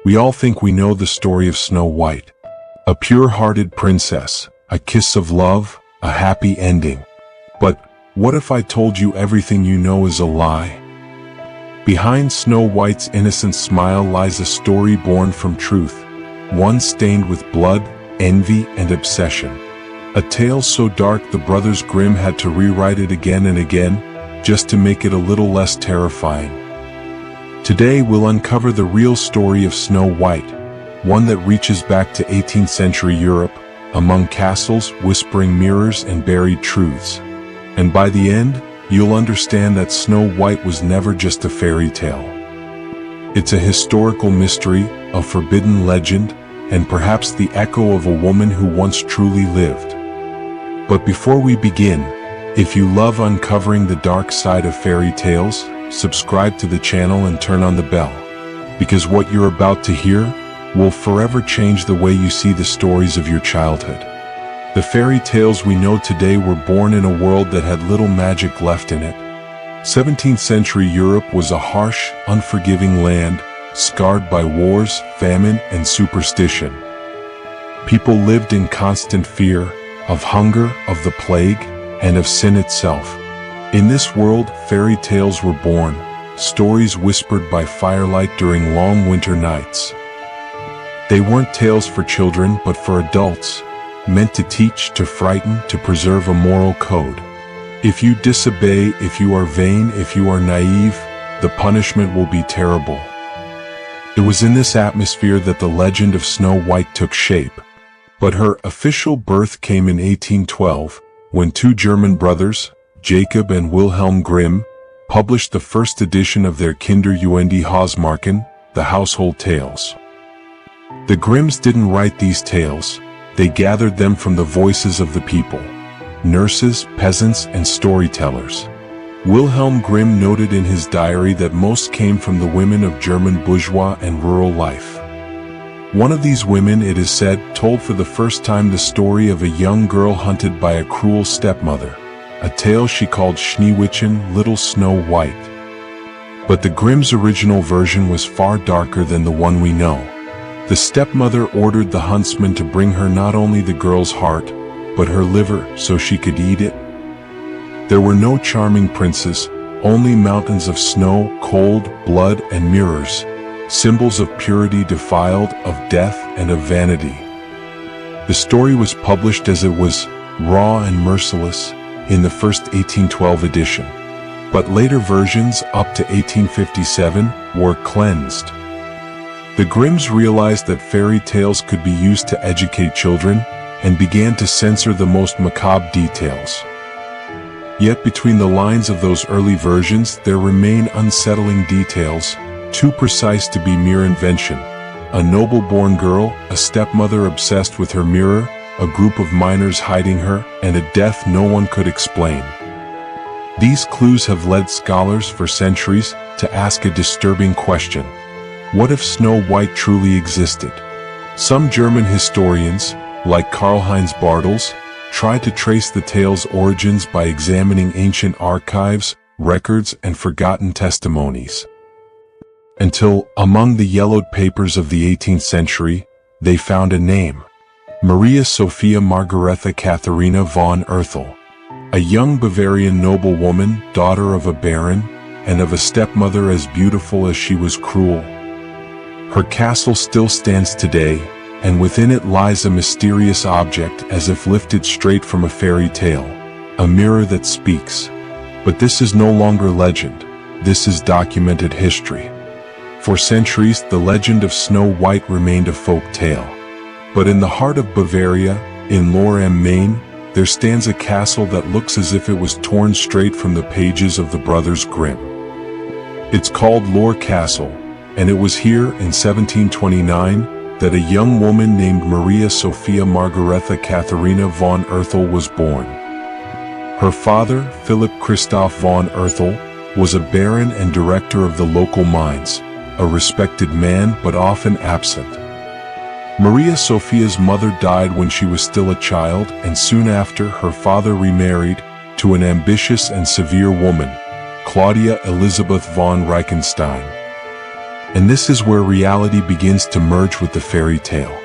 We all think we know the story of Snow White. A pure-hearted princess, a kiss of love, a happy ending. But what if I told you everything you know is a lie? Behind Snow White's innocent smile lies a story born from truth, one stained with blood, envy, and obsession. A tale so dark the Brothers Grimm had to rewrite it again and again, just to make it a little less terrifying. Today we'll uncover the real story of Snow White, one that reaches back to 18th century Europe, among castles, whispering mirrors, and buried truths. And by the end, you'll understand that Snow White was never just a fairy tale. It's a historical mystery, a forbidden legend, and perhaps the echo of a woman who once truly lived. But before we begin, if you love uncovering the dark side of fairy tales, subscribe to the channel and turn on the bell, because what you're about to hear will forever change the way you see the stories of your childhood. The fairy tales we know today were born in a world that had little magic left in it. 17th century Europe was a harsh, unforgiving land, scarred by wars, famine, and superstition. People lived in constant fear of hunger, of the plague, and of sin itself. In this world, fairy tales were born, stories whispered by firelight during long winter nights. They weren't tales for children, but for adults, meant to teach, to frighten, to preserve a moral code. If you disobey, if you are vain, if you are naive, the punishment will be terrible. It was in this atmosphere that the legend of Snow White took shape. But her official birth came in 1812, when two German brothers, Jacob and Wilhelm Grimm, published the first edition of their Kinderjuende Hausmarken, the household tales. The Grimms didn't write these tales, they gathered them from the voices of the people, nurses, peasants, and storytellers. Wilhelm Grimm noted in his diary that most came from the women of German bourgeois and rural life. One of these women, it is said, told for the first time the story of a young girl hunted by a cruel stepmother, a tale she called Schneewittchen, Little Snow White. But the Grimm's original version was far darker than the one we know. The stepmother ordered the huntsman to bring her not only the girl's heart, but her liver so she could eat it. There were no charming princes, only mountains of snow, cold, blood, and mirrors, symbols of purity defiled, of death, and of vanity. The story was published as it was, raw and merciless, in the first 1812 edition. But later versions, up to 1857, were cleansed. The Grimms realized that fairy tales could be used to educate children, and began to censor the most macabre details. Yet between the lines of those early versions there remain unsettling details, too precise to be mere invention. A noble-born girl, a stepmother obsessed with her mirror, a group of miners hiding her, and a death no one could explain. These clues have led scholars for centuries to ask a disturbing question. What if Snow White truly existed? Some German historians, like Karl-Heinz Bartels, try to trace the tale's origins by examining ancient archives, records, and forgotten testimonies. Until, among the yellowed papers of the 18th century, they found a name: Maria Sophia Margaretha Katharina von Erthal, a young Bavarian noblewoman, daughter of a baron, and of a stepmother as beautiful as she was cruel. Her castle still stands today, and within it lies a mysterious object as if lifted straight from a fairy tale, a mirror that speaks. But this is no longer legend, this is documented history. For centuries, the legend of Snow White remained a folk tale. But in the heart of Bavaria, in Lohr-am-Main, there stands a castle that looks as if it was torn straight from the pages of the Brothers Grimm. It's called Lohr Castle, and it was here in 1729 that a young woman named Maria Sophia Margaretha Katharina von Erthal was born. Her father, Philip Christoph von Erthal, was a baron and director of the local mines, a respected man but often absent. Maria Sophia's mother died when she was still a child, and soon after her father remarried to an ambitious and severe woman, Claudia Elizabeth von Reichenstein. And this is where reality begins to merge with the fairy tale.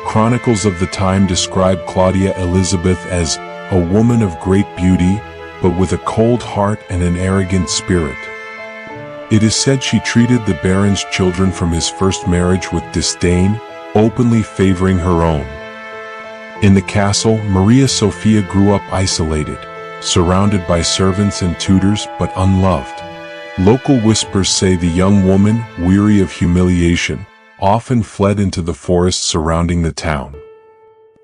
Chronicles of the time describe Claudia Elizabeth as a woman of great beauty, but with a cold heart and an arrogant spirit. It is said she treated the baron's children from his first marriage with disdain, openly favoring her own. In the castle, Maria Sophia grew up isolated, surrounded by servants and tutors but unloved. Local whispers say the young woman, weary of humiliation, often fled into the forests surrounding the town.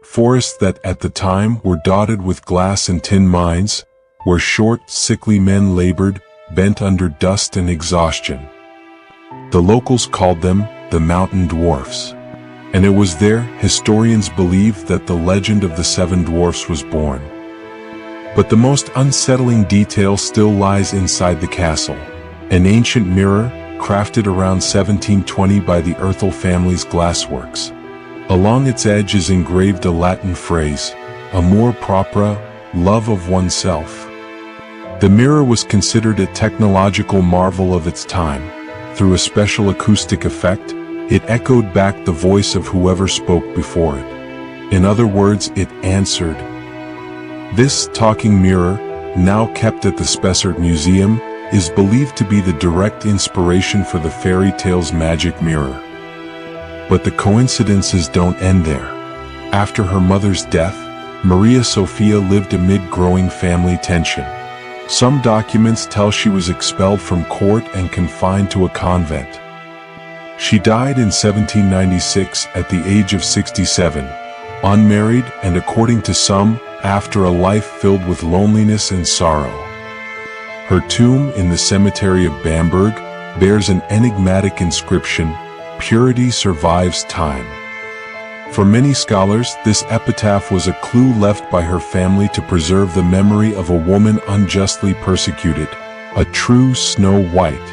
Forests that at the time were dotted with glass and tin mines, where short, sickly men labored, bent under dust and exhaustion. The locals called them the mountain dwarfs. And it was there, historians believe, that the legend of the seven dwarfs was born. But the most unsettling detail still lies inside the castle. An ancient mirror, crafted around 1720 by the Erthal family's glassworks. Along its edge is engraved a Latin phrase, amor propria, love of oneself. The mirror was considered a technological marvel of its time. Through a special acoustic effect, it echoed back the voice of whoever spoke before it. In other words, it answered. This talking mirror, now kept at the Spessart Museum, is believed to be the direct inspiration for the fairy tale's magic mirror. But the coincidences don't end there. After her mother's death, Maria Sophia lived amid growing family tension. Some documents tell she was expelled from court and confined to a convent. She died in 1796 at the age of 67, unmarried and, according to some, after a life filled with loneliness and sorrow. Her tomb in the cemetery of Bamberg bears an enigmatic inscription, "Purity survives time." For many scholars, this epitaph was a clue left by her family to preserve the memory of a woman unjustly persecuted, a true Snow White.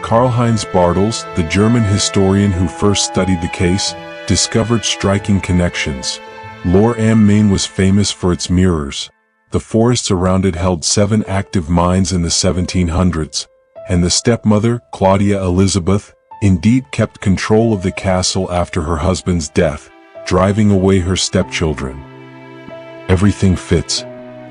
Karl-Heinz Bartels, the German historian who first studied the case, discovered striking connections. Lower Maine was famous for its mirrors. The forests around it held 7 active mines in the 1700s, and the stepmother, Claudia Elizabeth, indeed kept control of the castle after her husband's death, driving away her stepchildren. Everything fits.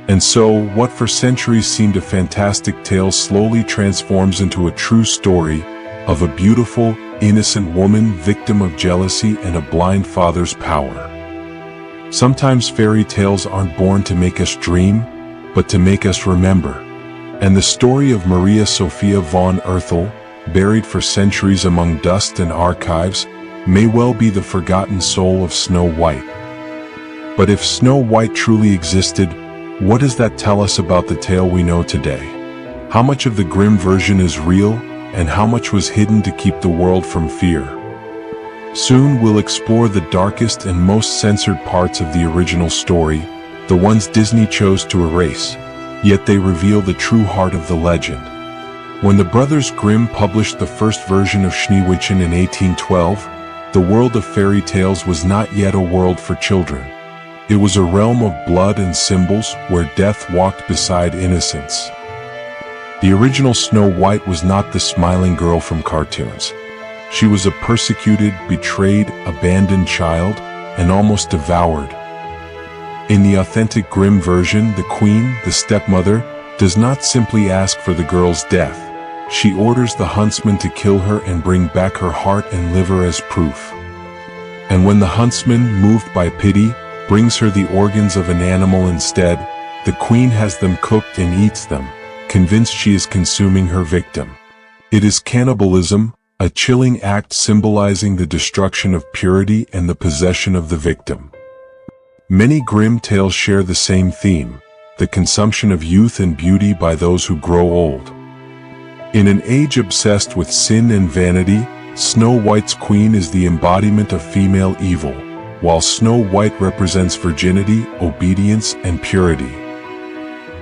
And so, what for centuries seemed a fantastic tale slowly transforms into a true story of a beautiful, innocent woman victim of jealousy and a blind father's power. Sometimes fairy tales aren't born to make us dream, but to make us remember. And the story of Maria Sophia von Erthal, buried for centuries among dust and archives, may well be the forgotten soul of Snow White. But if Snow White truly existed, what does that tell us about the tale we know today? How much of the Grimm version is real, and how much was hidden to keep the world from fear? Soon we'll explore the darkest and most censored parts of the original story, the ones Disney chose to erase, yet they reveal the true heart of the legend. When the Brothers Grimm published the first version of Schneewittchen in 1812, the world of fairy tales was not yet a world for children. It was a realm of blood and symbols where death walked beside innocence. The original Snow White was not the smiling girl from cartoons. She was a persecuted, betrayed, abandoned child, and almost devoured. In the authentic Grimm version, the queen, the stepmother, does not simply ask for the girl's death. She orders the huntsman to kill her and bring back her heart and liver as proof. And when the huntsman, moved by pity, brings her the organs of an animal instead, the queen has them cooked and eats them, convinced she is consuming her victim. It is cannibalism, a chilling act symbolizing the destruction of purity and the possession of the victim. Many Grimm tales share the same theme, the consumption of youth and beauty by those who grow old. In an age obsessed with sin and vanity, Snow White's queen is the embodiment of female evil, while Snow White represents virginity, obedience, and purity.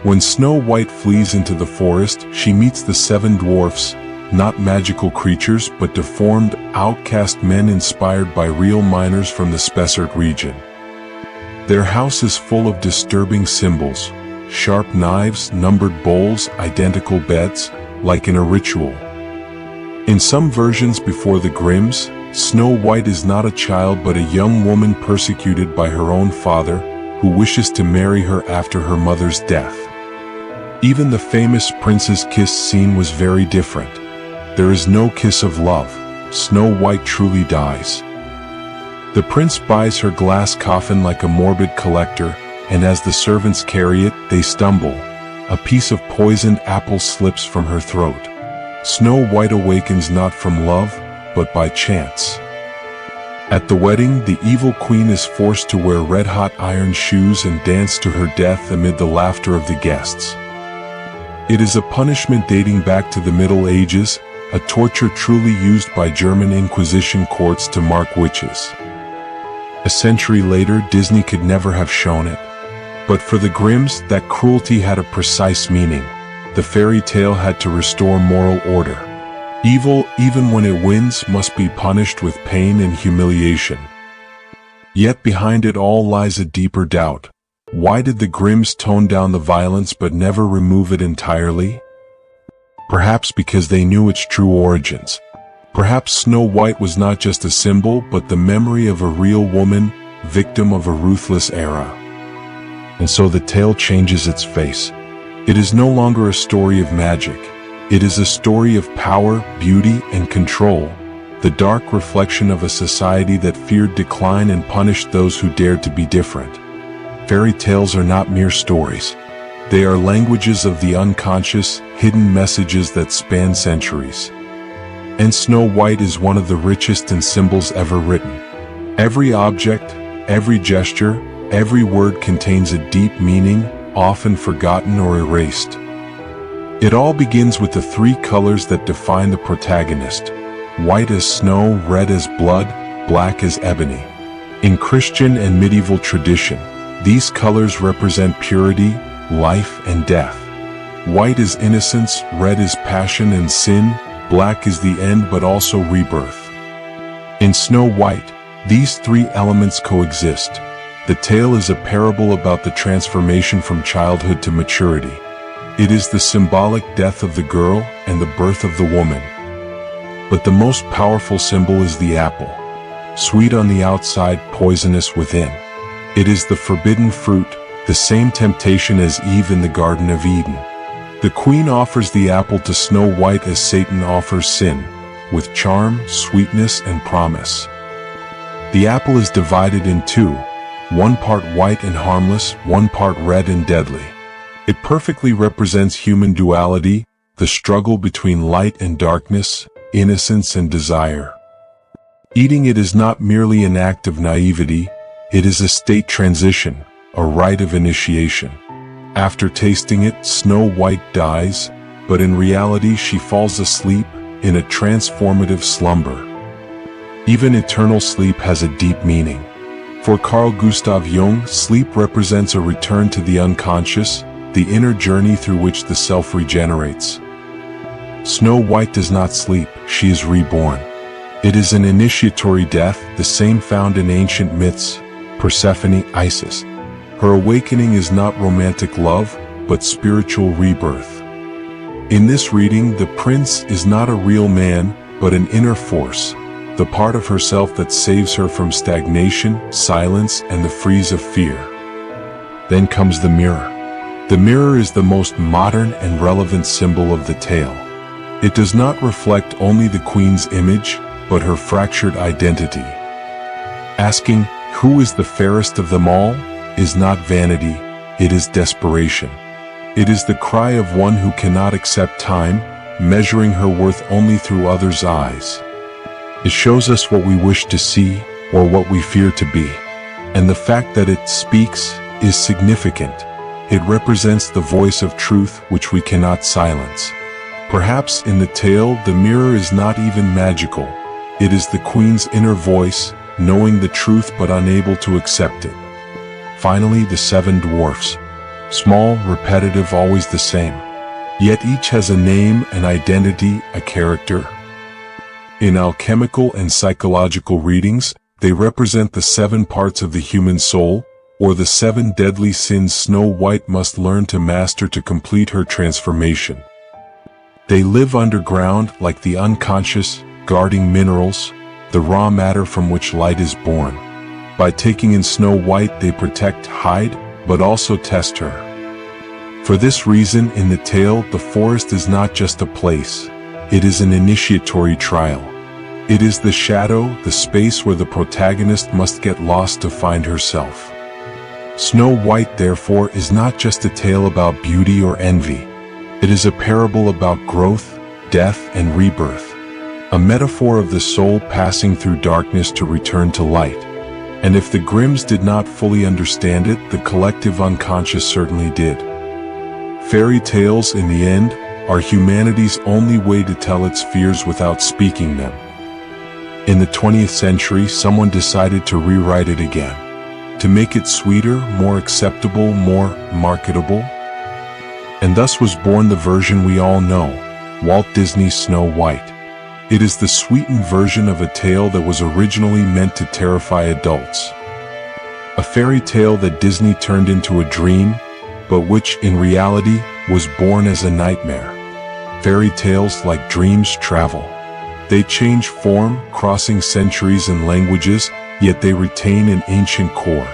When Snow White flees into the forest, she meets the 7 dwarfs, not magical creatures but deformed, outcast men inspired by real miners from the Spessart region. Their house is full of disturbing symbols, sharp knives, numbered bowls, identical beds, like in a ritual. In some versions before the Grimms, Snow White is not a child but a young woman persecuted by her own father, who wishes to marry her after her mother's death. Even the famous prince's kiss scene was very different. There is no kiss of love. Snow White truly dies. The prince buys her glass coffin like a morbid collector, and as the servants carry it, they stumble. A piece of poisoned apple slips from her throat. Snow White awakens not from love, but by chance. At the wedding, the evil queen is forced to wear red-hot iron shoes and dance to her death amid the laughter of the guests. It is a punishment dating back to the Middle Ages, a torture truly used by German Inquisition courts to mark witches. A century later, Disney could never have shown it. But for the Grimms, that cruelty had a precise meaning. The fairy tale had to restore moral order. Evil, even when it wins, must be punished with pain and humiliation. Yet behind it all lies a deeper doubt. Why did the Grimms tone down the violence but never remove it entirely? Perhaps because they knew its true origins. Perhaps Snow White was not just a symbol but the memory of a real woman, victim of a ruthless era. And so the tale changes its face. It is no longer a story of magic. It is a story of power, beauty, and control, the dark reflection of a society that feared decline and punished those who dared to be different. Fairy tales are not mere stories. They are languages of the unconscious, hidden messages that span centuries. And Snow White is one of the richest in symbols ever written. Every object, every gesture, every word contains a deep meaning, often forgotten or erased. It all begins with the three colors that define the protagonist: white as snow, red as blood, black as ebony. In Christian and medieval tradition, these colors represent purity, life, and death. White is innocence, red is passion and sin, black is the end but also rebirth. In Snow White, these three elements coexist. The tale is a parable about the transformation from childhood to maturity. It is the symbolic death of the girl and the birth of the woman. But the most powerful symbol is the apple. Sweet on the outside, poisonous within. It is the forbidden fruit, the same temptation as Eve in the Garden of Eden. The queen offers the apple to Snow White as Satan offers sin, with charm, sweetness, and promise. The apple is divided in two, one part white and harmless, one part red and deadly. It perfectly represents human duality, the struggle between light and darkness, innocence and desire. Eating it is not merely an act of naivety, it is a state transition, a rite of initiation. After tasting it, Snow White dies, but in reality she falls asleep in a transformative slumber. Even eternal sleep has a deep meaning. For Carl Gustav Jung, sleep represents a return to the unconscious, the inner journey through which the self regenerates. Snow White does not sleep, she is reborn. It is an initiatory death, the same found in ancient myths, Persephone, Isis. Her awakening is not romantic love, but spiritual rebirth. In this reading, the prince is not a real man, but an inner force, the part of herself that saves her from stagnation, silence, and the freeze of fear. Then comes the mirror. The mirror is the most modern and relevant symbol of the tale. It does not reflect only the queen's image, but her fractured identity. Asking, "Who is the fairest of them all?" is not vanity, it is desperation. It is the cry of one who cannot accept time, measuring her worth only through others' eyes. It shows us what we wish to see, or what we fear to be. And the fact that it speaks is significant. It represents the voice of truth which we cannot silence. Perhaps in the tale, the mirror is not even magical. It is the queen's inner voice, knowing the truth but unable to accept it. Finally, the seven dwarfs. Small, repetitive, always the same. Yet each has a name, an identity, a character. In alchemical and psychological readings, they represent the 7 parts of the human soul, or the 7 deadly sins Snow White must learn to master to complete her transformation. They live underground like the unconscious, guarding minerals, the raw matter from which light is born. By taking in Snow White, they protect, hide, but also test her. For this reason, in the tale, the forest is not just a place. It is an initiatory trial. It is the shadow, the space where the protagonist must get lost to find herself. Snow White, therefore, is not just a tale about beauty or envy. It is a parable about growth, death, and rebirth. A metaphor of the soul passing through darkness to return to light. And if the Grimms did not fully understand it, the collective unconscious certainly did. Fairy tales, in the end, are humanity's only way to tell its fears without speaking them. In the 20th century, someone decided to rewrite it again, to make it sweeter, more acceptable, more marketable. And thus was born the version we all know, Walt Disney's Snow White. It is the sweetened version of a tale that was originally meant to terrify adults. A fairy tale that Disney turned into a dream, but which, in reality, was born as a nightmare. Fairy tales, like dreams, travel. They change form, crossing centuries and languages, yet they retain an ancient core.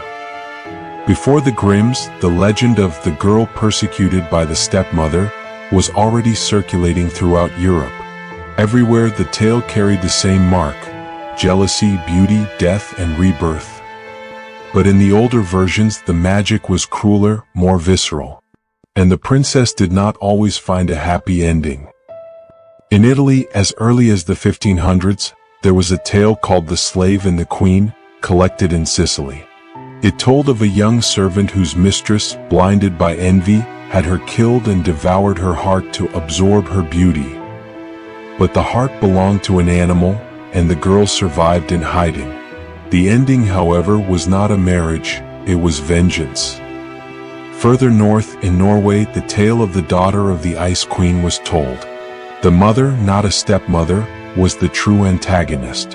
Before the Grimms, the legend of the girl persecuted by the stepmother was already circulating throughout Europe. Everywhere the tale carried the same mark: jealousy, beauty, death, and rebirth. But in the older versions, the magic was crueler, more visceral. And the princess did not always find a happy ending. In Italy, as early as the 1500s, there was a tale called The Slave and the Queen, collected in Sicily. It told of a young servant whose mistress, blinded by envy, had her killed and devoured her heart to absorb her beauty. But the heart belonged to an animal, and the girl survived in hiding. The ending, however, was not a marriage, it was vengeance. Further north, in Norway, the tale of the daughter of the Ice Queen was told. The mother, not a stepmother, was the true antagonist.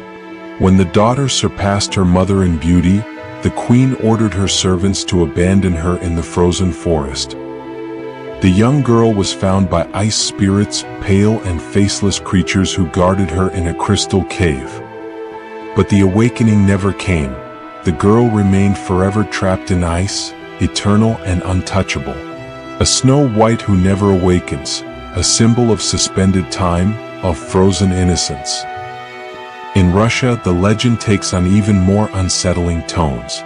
When the daughter surpassed her mother in beauty, the queen ordered her servants to abandon her in the frozen forest. The young girl was found by ice spirits, pale and faceless creatures who guarded her in a crystal cave. But the awakening never came. The girl remained forever trapped in ice, eternal and untouchable. A Snow White who never awakens, a symbol of suspended time, of frozen innocence. In Russia, the legend takes on even more unsettling tones.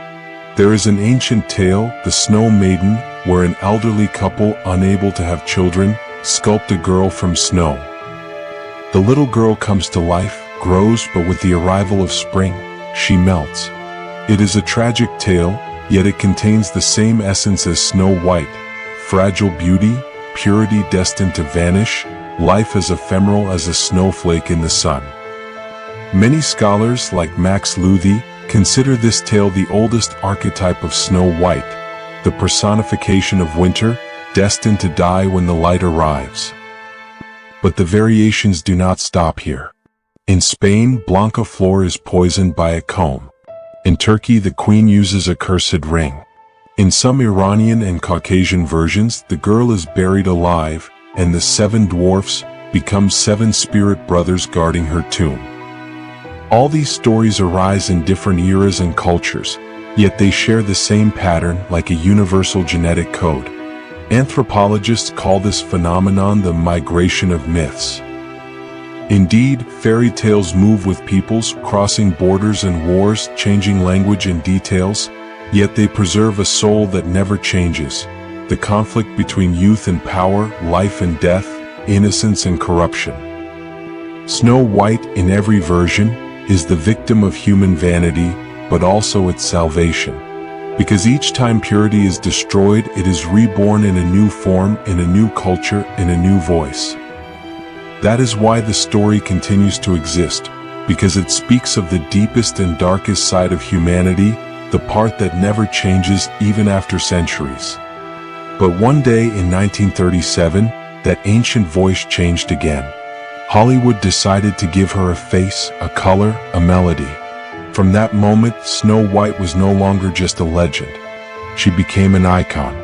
There is an ancient tale, the Snow Maiden, where an elderly couple, unable to have children, sculpt a girl from snow. The little girl comes to life, grows, but with the arrival of spring, she melts. It is a tragic tale, yet it contains the same essence as Snow White: fragile beauty, purity destined to vanish, life as ephemeral as a snowflake in the sun. Many scholars, like Max Luthi, consider this tale the oldest archetype of Snow White, the personification of winter, destined to die when the light arrives. But the variations do not stop here. In Spain, Blanca Flor is poisoned by a comb. In Turkey, the queen uses a cursed ring. In some Iranian and Caucasian versions, the girl is buried alive, and the 7 dwarfs become 7 spirit brothers guarding her tomb. All these stories arise in different eras and cultures, yet they share the same pattern, like a universal genetic code. Anthropologists call this phenomenon the migration of myths. Indeed, fairy tales move with peoples, crossing borders and wars, changing language and details, yet they preserve a soul that never changes, the conflict between youth and power, life and death, innocence and corruption. Snow White, in every version, is the victim of human vanity, but also its salvation. Because each time purity is destroyed, it is reborn in a new form, in a new culture, in a new voice. That is why the story continues to exist, because it speaks of the deepest and darkest side of humanity, the part that never changes even after centuries. But one day in 1937, that ancient voice changed again. Hollywood decided to give her a face, a color, a melody. From that moment, Snow White was no longer just a legend. She became an icon.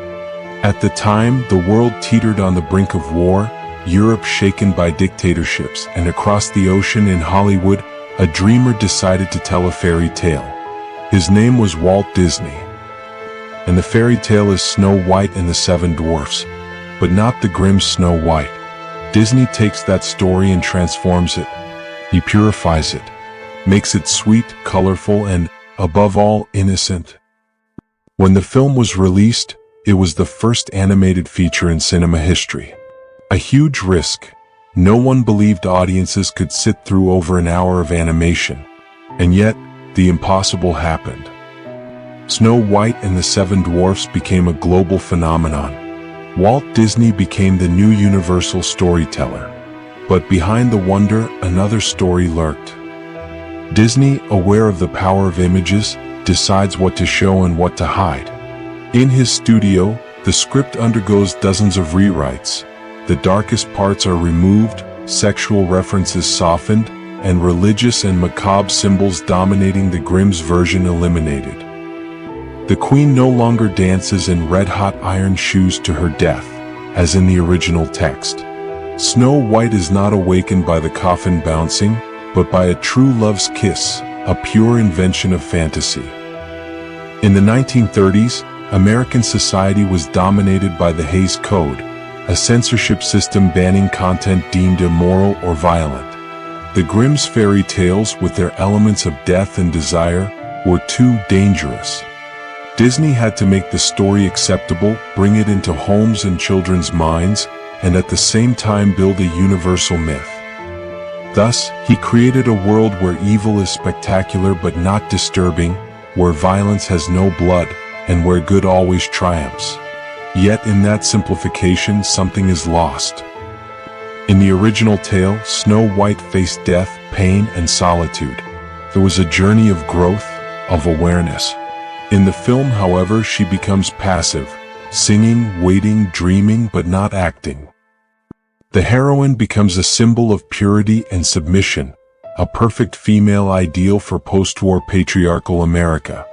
At the time, the world teetered on the brink of war, Europe shaken by dictatorships, and across the ocean in Hollywood, a dreamer decided to tell a fairy tale. His name was Walt Disney. And the fairy tale is Snow White and the Seven Dwarfs, but not the Grimm Snow White. Disney takes that story and transforms it. He purifies it, makes it sweet, colorful, and, above all, innocent. When the film was released, it was the first animated feature in cinema history. A huge risk. No one believed audiences could sit through over an hour of animation. And yet, the impossible happened. Snow White and the Seven Dwarfs became a global phenomenon. Walt Disney became the new universal storyteller. But behind the wonder, another story lurked. Disney, aware of the power of images, decides what to show and what to hide. In his studio, the script undergoes dozens of rewrites. The darkest parts are removed, sexual references softened, and religious and macabre symbols dominating the Grimm's version eliminated. The queen no longer dances in red-hot iron shoes to her death, as in the original text. Snow White is not awakened by the coffin bouncing, but by a true love's kiss, a pure invention of fantasy. In the 1930s, American society was dominated by the Hays Code, a censorship system banning content deemed immoral or violent. The Grimm's fairy tales, with their elements of death and desire, were too dangerous. Disney had to make the story acceptable, bring it into homes and children's minds, and at the same time build a universal myth. Thus, he created a world where evil is spectacular but not disturbing, where violence has no blood, and where good always triumphs. Yet in that simplification, something is lost. In the original tale, Snow White faced death, pain, and solitude. There was a journey of growth, of awareness. In the film, however, she becomes passive, singing, waiting, dreaming, but not acting. The heroine becomes a symbol of purity and submission, a perfect female ideal for post-war patriarchal America.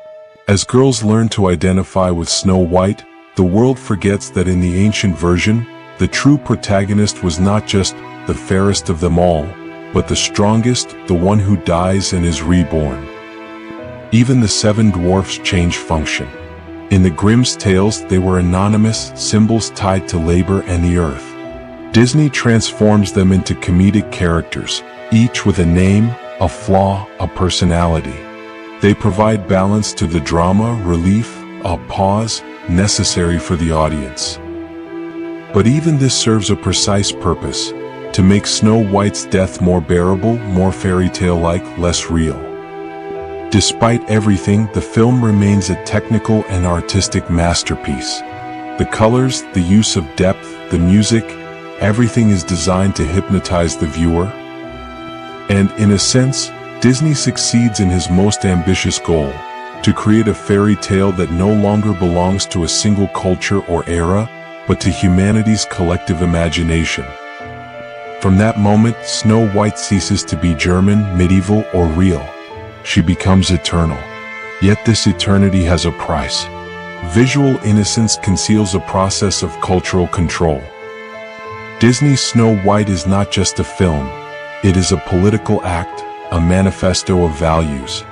As girls learn to identify with Snow White, the world forgets that in the ancient version, the true protagonist was not just the fairest of them all, but the strongest, the one who dies and is reborn. Even the Seven Dwarfs change function. In the Grimm's tales, they were anonymous, symbols tied to labor and the earth. Disney transforms them into comedic characters, each with a name, a flaw, a personality. They provide balance to the drama, relief, a pause, necessary for the audience. But even this serves a precise purpose, to make Snow White's death more bearable, more fairy tale-like, less real. Despite everything, the film remains a technical and artistic masterpiece. The colors, the use of depth, the music, everything is designed to hypnotize the viewer. And in a sense, Disney succeeds in his most ambitious goal, to create a fairy tale that no longer belongs to a single culture or era, but to humanity's collective imagination. From that moment, Snow White ceases to be German, medieval, or real. She becomes eternal. Yet this eternity has a price. Visual innocence conceals a process of cultural control. Disney's Snow White is not just a film, it is a political act, a manifesto of values.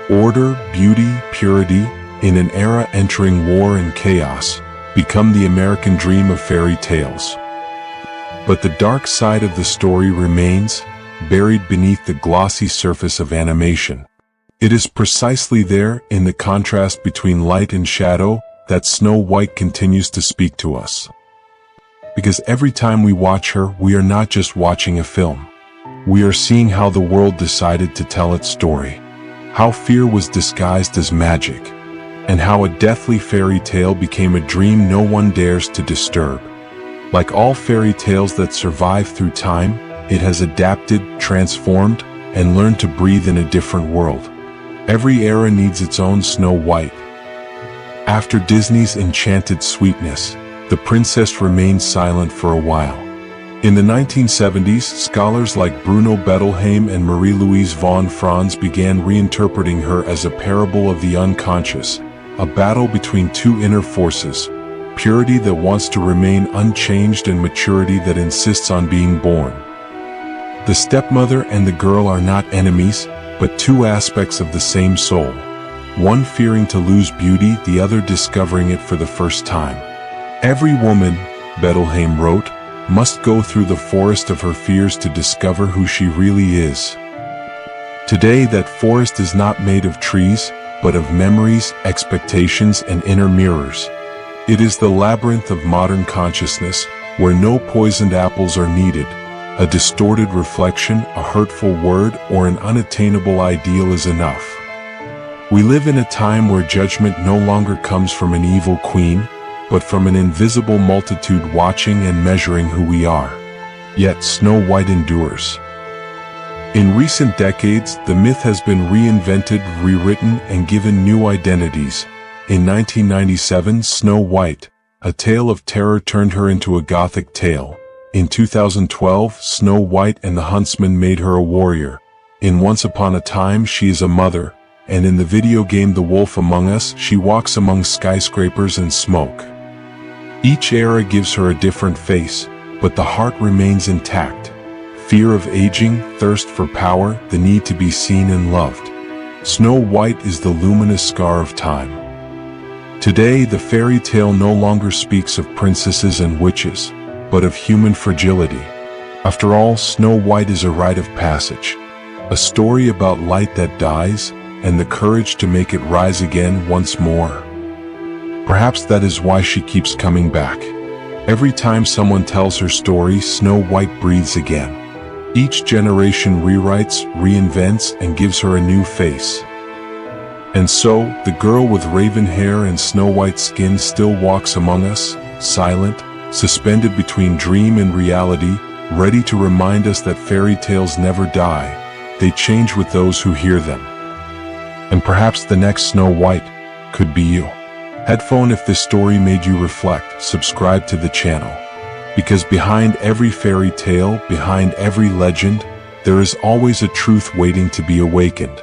Order, beauty, purity, in an era entering war and chaos, become the American dream of fairy tales. But the dark side of the story remains, buried beneath the glossy surface of animation. It is precisely there, in the contrast between light and shadow, that Snow White continues to speak to us. Because every time we watch her, we are not just watching a film. We are seeing how the world decided to tell its story. How fear was disguised as magic. And how a deathly fairy tale became a dream no one dares to disturb. Like all fairy tales that survive through time, it has adapted, transformed, and learned to breathe in a different world. Every era needs its own Snow White. After Disney's enchanted sweetness, the princess remained silent for a while. In the 1970s, scholars like Bruno Bettelheim and Marie-Louise von Franz began reinterpreting her as a parable of the unconscious, a battle between two inner forces, purity that wants to remain unchanged and maturity that insists on being born. The stepmother and the girl are not enemies, but two aspects of the same soul, one fearing to lose beauty, the other discovering it for the first time. Every woman, Bettelheim wrote, must go through the forest of her fears to discover who she really is. Today that forest is not made of trees, but of memories, expectations, and inner mirrors. It is the labyrinth of modern consciousness, where no poisoned apples are needed. A distorted reflection, a hurtful word, or an unattainable ideal is enough. We live in a time where judgment no longer comes from an evil queen, but from an invisible multitude watching and measuring who we are. Yet Snow White endures. In recent decades, the myth has been reinvented, rewritten, and given new identities. In 1997, Snow White, A Tale of Terror, turned her into a Gothic tale. In 2012, Snow White and the Huntsman made her a warrior. In Once Upon a Time, she is a mother, and in the video game The Wolf Among Us, she walks among skyscrapers and smoke. Each era gives her a different face, but the heart remains intact. Fear of aging, thirst for power, the need to be seen and loved. Snow White is the luminous scar of time. Today, the fairy tale no longer speaks of princesses and witches, but of human fragility. After all, Snow White is a rite of passage, a story about light that dies, and the courage to make it rise again once more. Perhaps that is why she keeps coming back. Every time someone tells her story, Snow White breathes again. Each generation rewrites, reinvents, and gives her a new face. And so, the girl with raven hair and snow-white skin still walks among us, silent, suspended between dream and reality, ready to remind us that fairy tales never die, they change with those who hear them. And perhaps the next Snow White could be you. Headphone, if this story made you reflect, subscribe to the channel. Because behind every fairy tale, behind every legend, there is always a truth waiting to be awakened.